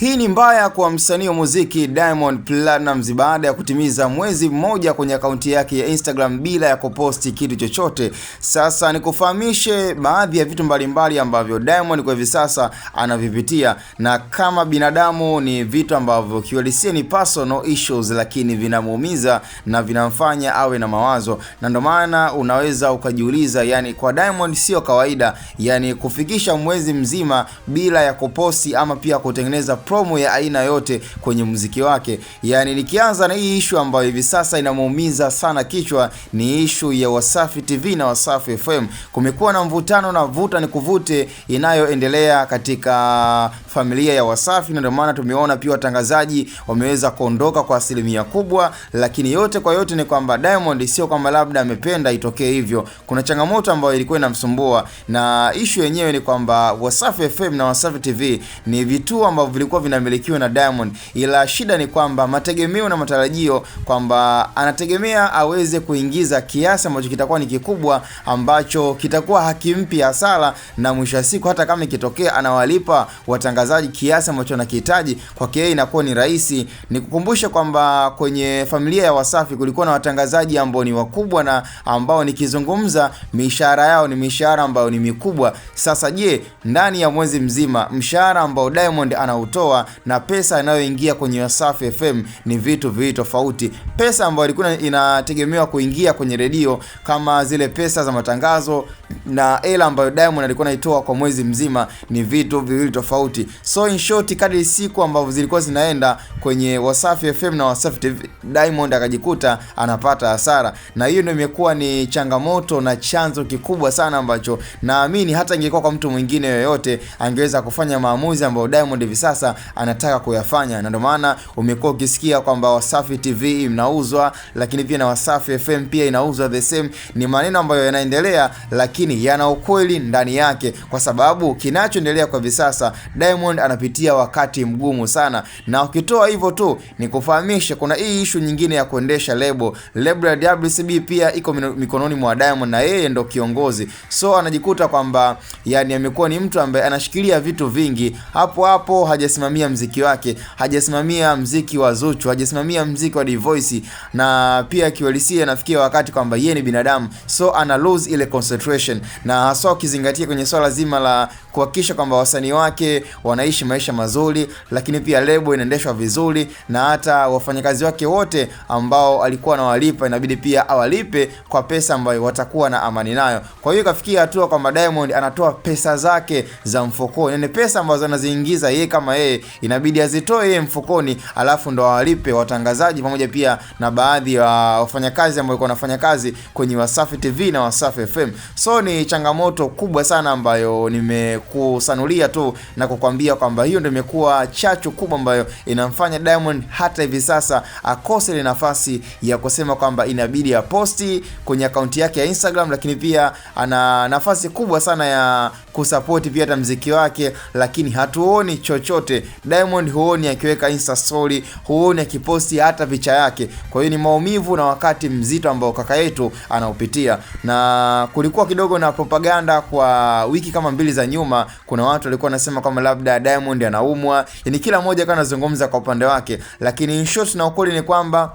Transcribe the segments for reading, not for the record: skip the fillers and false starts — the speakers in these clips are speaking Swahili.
Hii ni mbaya kwa msanii wa muziki Diamond Platnumz baada ya kutimiza mwezi mmoja kwenye akaunti yake ya Instagram bila ya kuposti kitu chochote. Sasa nikufahamishe baadhi ya vitu mbalimbali ambavyo Diamond kwa hivi sasa anavipitia, na kama binadamu ni vitu ambavyo kiuhalisia ni personal issues, lakini vinamuumiza na vinamfanya awe na mawazo. Na ndio maana unaweza ukajiuliza, yani kwa Diamond sio kawaida, yani kufikisha mwezi mzima bila ya kuposti ama pia kutengeneza promo ya aina yote kwenye muziki wake. Yani nikianza na hii issue ambayo hivi sasa inamuumiza sana kichwa, ni issue ya Wasafi TV na Wasafi FM. Kumekuwa na mvutano na vuta ni kuvute inayoendelea katika familia ya Wasafi, na ndio maana tumeona pia watangazaji wameweza kuondoka kwa asilimia kubwa. Lakini yote kwa yote ni kwamba Diamond sio kwamba labda amependa itokee hivyo. Kuna changamoto ambayo ilikuwa inamsumbua, na issue yenyewe ni kwamba Wasafi FM na Wasafi TV ni vitu ambavyo vilikuwa vinamilikiwa na Diamond, ila shida ni kwamba mategemeo na matarajio kwamba anategemea aweze kuingiza kiasi ambacho kitakuwa ni kikubwa, ambacho kitakuwa hakimpi hasara, na mwisho wa siku hata kama ikitokea anawalipa watangazaji kiasi ambacho anakihitaji, kwake yeye inakuwa ni rahisi. Nikukumbusha kwamba kwenye familia ya Wasafi kulikuwa na watangazaji ambao ni wakubwa na ambao nikizungumza mishahara yao ni mishahara ambayo ni mikubwa. Sasa je, ndani ya mwezi mzima mshahara ambao Diamond anautoa na pesa inayoingia kwenye Wasafi FM ni vitu viwili tofauti. Pesa ambayo ilikuwa inategemewa kuingia kwenye redio kama zile pesa za matangazo na hela ambayo Diamond alikuwa anaitoa kwa mwezi mzima ni vitu viwili tofauti. So in short, kadri siku ambavyo zilikuwa zinaenda kwenye Wasafi FM na Wasafi TV, Diamond akajikuta anapata hasara, na hiyo ndio imekuwa ni changamoto na chanzo kikubwa sana ambacho naamini hata ingekuwa kwa mtu mwingine yoyote angeweza kufanya maamuzi ambayo Diamond hivi sasa anataka kuyafanya. Na ndio maana umekuwa ukisikia kwamba Wasafi TV inauzwa, lakini pia na Wasafi FM pia inauzwa the same. Ni maneno ambayo yanaendelea lakini yana ukweli ndani yake, kwa sababu kinachoendelea kwa hivi sasa Diamond anapitia wakati mgumu sana. Na ukitoa hivyo tu ni kufahamisha kuna hii issue nyingine ya kuendesha lebo ya WCB pia iko mikononi mwa Diamond, na yeye ndo kiongozi. So anajikuta kwamba yani amekuwa ni mtu ambaye anashikilia vitu vingi. Hapo hajasimamia mziki wake, hajasimamia mziki wa Zuchu, hajasimamia mziki wa D-Voice, na pia kiuhalisia nafikia wakati kwamba yeye ni binadamu, so ana lose ile concentration, na hasa ukizingatia kwenye swala zima la kuhakikisha kwamba wasanii wake wanaishi maisha mazuri, lakini pia lebo inaendeshwa vizuri, na hata wafanyakazi wake wote ambao alikuwa anawalipa inabidi pia awalipe kwa pesa ambayo watakuwa na amani nayo. Kwa hiyo kafikia hatua kwamba Diamond anatoa pesa zake za mfukoni, yani pesa ambazo anaziingiza yeye kama yeye inabidi azitoe yeye mfukoni, alafu ndo awalipe watangazaji pamoja pia na baadhi ya wafanyakazi ambao wanafanya kazi kwenye Wasafi TV na Wasafi FM. So ni changamoto kubwa sana ambayo nimekusanulia tu na kukwambia kwamba hiyo ndio imekuwa chachu kubwa ambayo inamfanya Diamond hata hivi sasa akose ile nafasi ya kusema kwamba inabidi aposti kwenye akaunti yake ya Instagram, lakini pia ana nafasi kubwa sana ya kusupport pia hata muziki wake, lakini hatuoni chochote. Diamond huoni akiweka Insta story, huoni akiposti hata picha yake. Kwa hiyo ni maumivu na wakati mzito ambao kaka yetu anaupitia. Na kulikuwa kidogo na propaganda kwa wiki kama mbili za nyuma, kuna watu walikuwa wanasema kama labda Diamond anaumwa, yani kila mmoja kana anazungumza kwa upande wake, lakini in short na ukweli ni kwamba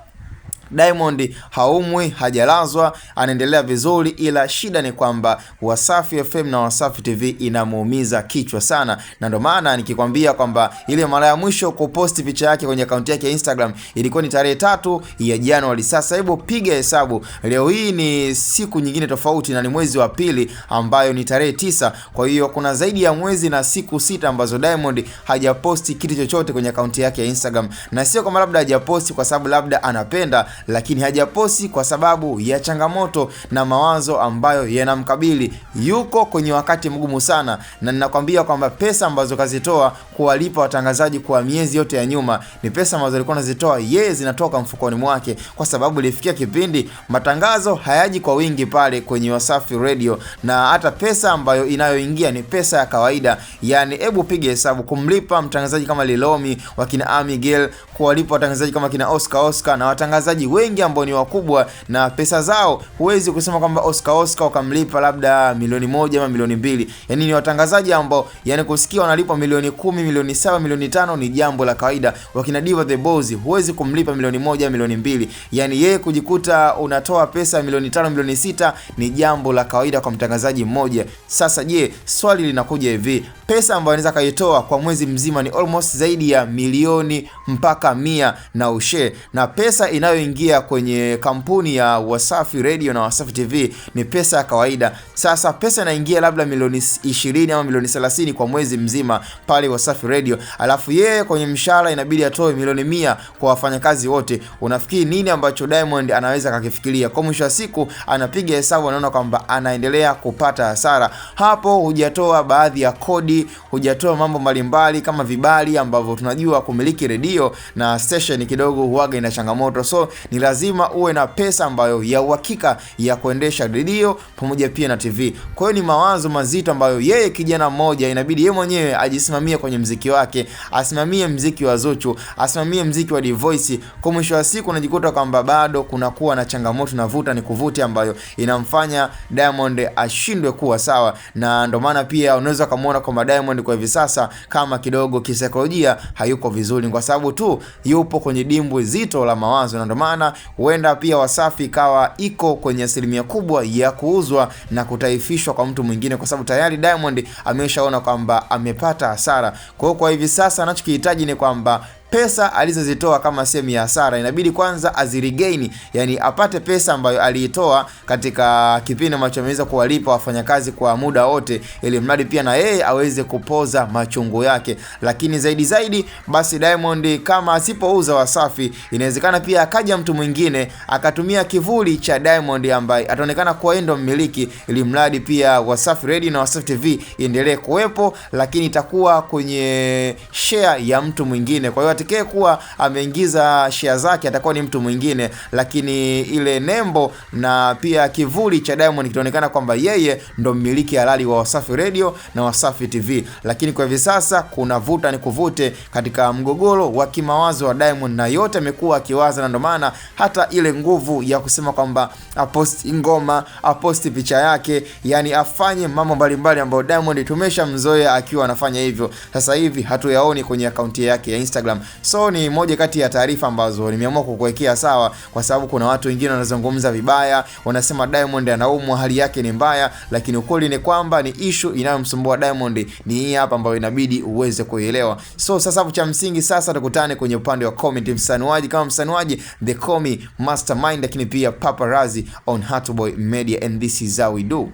Diamond haumwi, hajalazwa, anaendelea vizuri, ila shida ni kwamba Wasafi FM na Wasafi TV inamuumiza kichwa sana. Na ndio maana nikikwambia kwamba ile mara ya mwisho kuposti picha yake kwenye akaunti yake ya Instagram ilikuwa ni tarehe 3 ya Januari. Sasa hebu piga hesabu, leo hii ni siku nyingine tofauti na ni mwezi wa pili ambayo ni tarehe 9. Kwa hiyo kuna zaidi ya mwezi na siku 6 ambazo Diamond hajaposti kitu chochote kwenye akaunti yake ya Instagram. Na sio kama labda hajaposti kwa sababu labda anapenda, lakini hajaposti kwa sababu ya changamoto na mawazo ambayo yanamkabili. Yuko kwenye wakati mgumu sana, na ninakwambia kwamba pesa ambazo kazitoa kuwalipa watangazaji kwa miezi yote ya nyuma ni pesa ambazo alikuwa anazitoa yeye zinatoka mfukoni mwake, kwa sababu ilifikia kipindi matangazo hayaji kwa wingi pale kwenye Wasafi Radio, na hata pesa ambayo inayoingia ni pesa ya kawaida. Yani hebu piga hesabu kumlipa mtangazaji kama Lilomi, wakina Ami Girl, kuwalipa watangazaji kama kina Oscar na watangazaji watangazaji wengi ambao ni wakubwa na pesa zao huwezi kusema kwamba Oscar ukamlipa labda milioni 1 ama milioni 2. Yani ni watangazaji ambao yani kusikia wanalipwa milioni 10, milioni 7, milioni 5 ni jambo la kawaida. Wakina Diva the Boss huwezi kumlipa milioni 1, milioni 2. Yani yeye kujikuta unatoa pesa milioni 5, milioni 6 ni jambo la kawaida kwa mtangazaji mmoja. Sasa je, swali linakuja hivi, pesa ambayo anaweza kaitoa kwa mwezi mzima ni almost zaidi ya milioni mpaka 100 na ushe, na pesa inayoingia kwenye kampuni ya Wasafi Radio na Wasafi TV ni pesa ya kawaida. Sasa pesa inaingia labda milioni 20 ama milioni 30 kwa mwezi mzima pale Wasafi Radio, alafu yeye kwenye mshahara inabidi atoe milioni 100 kwa wafanyakazi wote. Unafikiri nini ambacho Diamond anaweza kakifikiria? Kwa mwisho wa siku anapiga hesabu, anaona kwamba anaendelea kupata hasara. Hapo hujatoa baadhi ya kodi, hujatoa mambo mbalimbali kama vibali ambavyo tunajua kumiliki redio na station kidogo huaga ina changamoto. So ni lazima uwe na pesa ambayo ya uhakika ya kuendesha redio pamoja pia na TV. Kwa hiyo ni mawazo mazito ambayo yeye kijana mmoja inabidi yeye mwenyewe ajisimamie kwenye mziki wake, asimamie mziki wa Zuchu, asimamie mziki wa Divoice. Kwa mwisho wa siku unajikuta kwamba bado kunakuwa na changamoto na vuta ni kuvuti ambayo inamfanya Diamond ashindwe kuwa sawa, na ndio maana pia unaweza kumuona kwamba Diamond kwa hivi sasa kama kidogo kisaikolojia hayuko vizuri, kwa sababu tu yupo kwenye dimbwi zito la mawazo, na ndio maana huenda pia Wasafi kawa iko kwenye asilimia kubwa ya kuuzwa na kutaifishwa kwa mtu mwingine, kwa sababu tayari Diamond ameshaona kwamba amepata hasara. Kwa hiyo kwa hivi sasa anachokihitaji ni kwamba pesa alizozitoa kama sehemu ya hasara inabidi kwanza azirigaini, yani apate pesa ambayo aliitoa katika kipindi ambacho ameweza kuwalipa wafanyakazi kwa muda wote, ili mradi pia na yeye aweze kupoza machungu yake. Lakini zaidi basi Diamond kama asipouza Wasafi, inawezekana pia akaja mtu mwingine akatumia kivuli cha Diamond ambaye ataonekana kuwa ndo mmiliki, ili mradi pia Wasafi Radio na Wasafi TV iendelee kuwepo, lakini itakuwa kwenye share ya mtu mwingine. Kwa hiyo atakaye kuwa ameingiza share zake atakuwa ni mtu mwingine, lakini ile nembo na pia kivuli cha Diamond kitaonekana kwamba yeye ndo mmiliki halali wa Wasafi Radio na Wasafi TV. Lakini kwa hivi sasa kuna vuta ni kuvute katika mgogoro wa kimawazo wa Diamond, na yote amekuwa akiwaza, na ndio maana hata ile nguvu ya kusema kwamba aposti ngoma, aposti picha yake, yani afanye mambo mbalimbali ambayo Diamond tumeshamzoea akiwa anafanya hivyo, sasa hivi hatuyaoni kwenye akaunti yake ya Instagram. So ni moja kati ya taarifa ambazo nimeamua kukuwekea sawa, kwa sababu kuna watu wengine wanazungumza vibaya, wanasema Diamond anaumwa, hali yake ni mbaya, lakini ukweli ni kwamba ni issue inayomsumbua Diamond ni hii hapa ambayo inabidi uweze kuelewa. So sasa cha msingi sasa tukutane kwenye upande wa comment. Msanuaji kama msanuaji, the call me mastermind, lakini pia paparazzi on Hot Boy Media, and this is how we do.